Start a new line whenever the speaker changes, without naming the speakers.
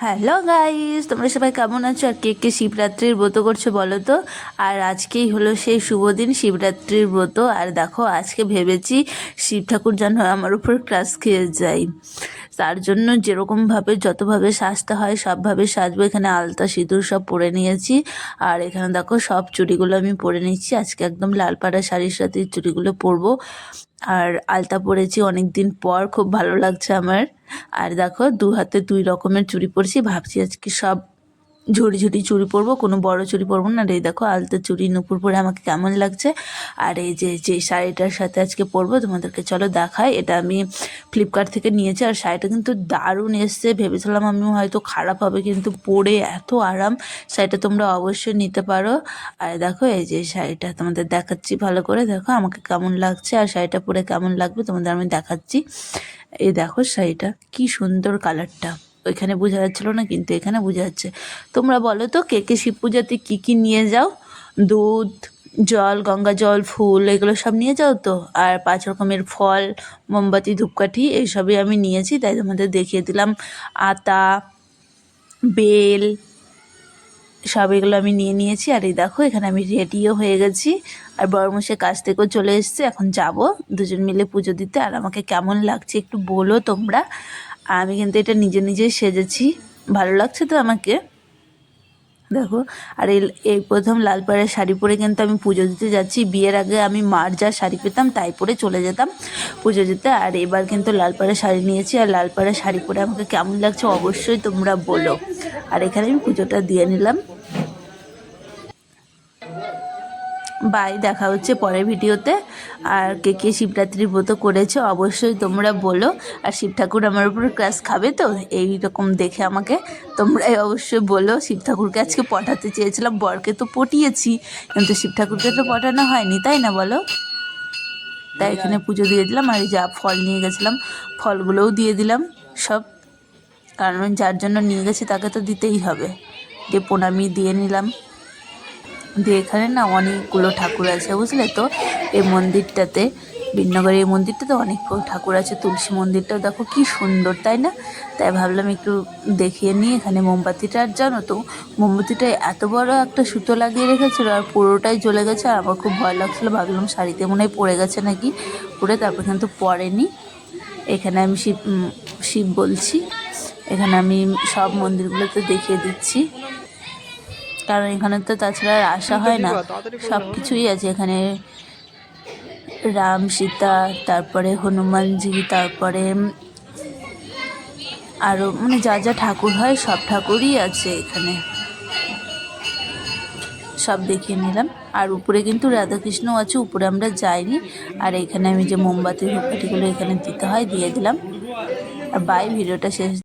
Hello guys, তোমরা সবাই কেমন আছো? আর কে কে শিবরাত্রির ব্রত করছো বলো তো। আর আজকেই হলো সেই শুভ দিন শিবরাত্রির ব্রত। আর দেখো আজকে ভেবেছি শিব ঠাকুর যেন আমার উপর ক্লাস খেয়ে যায়, তার জন্য যেরকমভাবে যতভাবে সাজতে হয় সবভাবে সাজবো। এখানে আলতা সিঁদুর সব পরে নিয়েছি। আর এখানে দেখো সব চুড়িগুলো আমি পরে নিচ্ছি। আজকে একদম লাল পাড়া শাড়ির সাথে চুড়িগুলো পরবো। আর আলতা পরেছি অনেক দিন পর, খুব ভালো লাগছে আমার। আর দেখো দু হাতে দুই রকমের চুড়ি পরছি, ভাবছি আজকে সব ঝুড়ি ঝুড়ি চুড়ি পরবো, কোনো বড় চুড়ি পরবো না। আর এই দেখো আলতা চুড়ি নুপুর পরে আমাকে কেমন লাগছে। আর এই যে যে শাড়িটার সাথে আজকে পরবো তোমাদেরকে চলো দেখাই। এটা আমি ফ্লিপকার্ট থেকে নিয়েছি। আর শাড়িটা কিন্তু দারুণ এসছে। ভেবেছিলাম আমি হয়তো খারাপ হবে, কিন্তু পরে এত আরাম। শাড়িটা তোমরা অবশ্যই নিতে পারো। আর দেখো এই যে শাড়িটা তোমাদের দেখাচ্ছি ভালো করে, দেখো আমাকে কেমন লাগছে আর শাড়িটা পরে কেমন লাগবে তোমাদের আমি দেখাচ্ছি। এই দেখো শাড়িটা কি সুন্দর, কালারটা ওইখানে বোঝা যাচ্ছিলো না, কিন্তু এখানে বোঝা যাচ্ছে। তোমরা বলো তো কে কে শিব পূজাতে কী কী নিয়ে যাও? দুধ, জল, গঙ্গা জল, ফুল, এগুলো সব নিয়ে যাও তো? আর 5 রকমের ফল, মোমবাতি, ধূপকাঠি এইসবই আমি নিয়েছি, তাই তোমাদের দেখিয়ে দিলাম। আতা, বেল, সব এগুলো আমি নিয়ে নিয়েছি। আর এই দেখো এখানে আমি রেডিও হয়ে গেছি। আর বড়মশাই কাছ থেকেও চলে এসছে, এখন যাব দুজন মিলে পুজো দিতে। আর আমাকে কেমন লাগছে একটু বলো তোমরা। আমি কিন্তু এটা নিজে নিজেই সেজেছি, ভালো লাগছে তো আমাকে, দেখো। আর এই প্রথম লাল পাড়ের শাড়ি পরে কিন্তু আমি পুজো দিতে যাচ্ছি। বিয়ের আগে আমি মার যা শাড়ি পেতাম তাই পরে চলে যেতাম পুজো দিতে। আর এবার কিন্তু লাল পাড়ের শাড়ি নিয়েছি। আর লাল পাড়ের শাড়ি পরে আমাকে কেমন লাগছে অবশ্যই তোমরা বলো। আর এখানে আমি পুজোটা দিয়ে নিলাম। বাই, দেখা হচ্ছে পরের ভিডিওতে। আর কে কে শিবরাত্রির ব্রত করেছে অবশ্যই তোমরা বলো। আর শিব ঠাকুর আমার উপর ক্রাশ খাবে তো এইরকম দেখে আমাকে তোমরাই অবশ্যই বলো। শিব ঠাকুরকে আজকে পটাতে চেয়েছিলাম, বরকে তো পটিয়েছি, কিন্তু শিব ঠাকুরকে তো পটানো হয়নি, তাই না বলো? তাই এখানে পুজো দিয়ে দিলাম। আর যা ফল নিয়ে গেছিলাম ফলগুলোও দিয়ে দিলাম সব, কারণ যার জন্য নিয়ে গেছি তাকে তো দিতেই হবে। দিয়ে প্রণামী দিয়ে নিলাম। দিয়ে এখানে না অনেকগুলো ঠাকুর আছে বুঝলে তো এই মন্দিরটাতে। বিনগরের এই মন্দিরটাতে অনেক ঠাকুর আছে। তুলসী মন্দিরটাও দেখো কি সুন্দর, তাই না? তাই ভাবলাম একটু দেখিয়ে নিই। এখানে মোমবাতিটা, আর জানো তো মোমবাতিটা এত বড় একটা সুতো লাগিয়ে রেখেছিলো আর পুরোটাই জ্বলে গেছে। আর আমার খুব ভয় লাগছিলো, ভাবলাম শাড়িতে মনে হয় পড়ে গেছে নাকি পুড়ে, তারপর কিন্তু পড়েনি। এখানে আমি শিব শিব বলছি, এখানে আমি সব মন্দিরগুলোতে দেখিয়ে দিচ্ছি, কারণ এখানে তো তাছাড়া আর আসা হয় না। সব কিছুই আছে এখানে, রাম সীতা, তারপরে হনুমানজি, তারপরে আরও মানে যা যা ঠাকুর হয় সব ঠাকুরই আছে এখানে, সব দেখিয়ে নিলাম। আর উপরে কিন্তু রাধাকৃষ্ণ আছে, উপরে আমরা যাইনি। আর এখানে আমি যে মোমবাতি ধূপকাঠিগুলো এখানে দিতে হয় দিয়ে দিলাম। আর বাই, ভিডিওটা শেষ।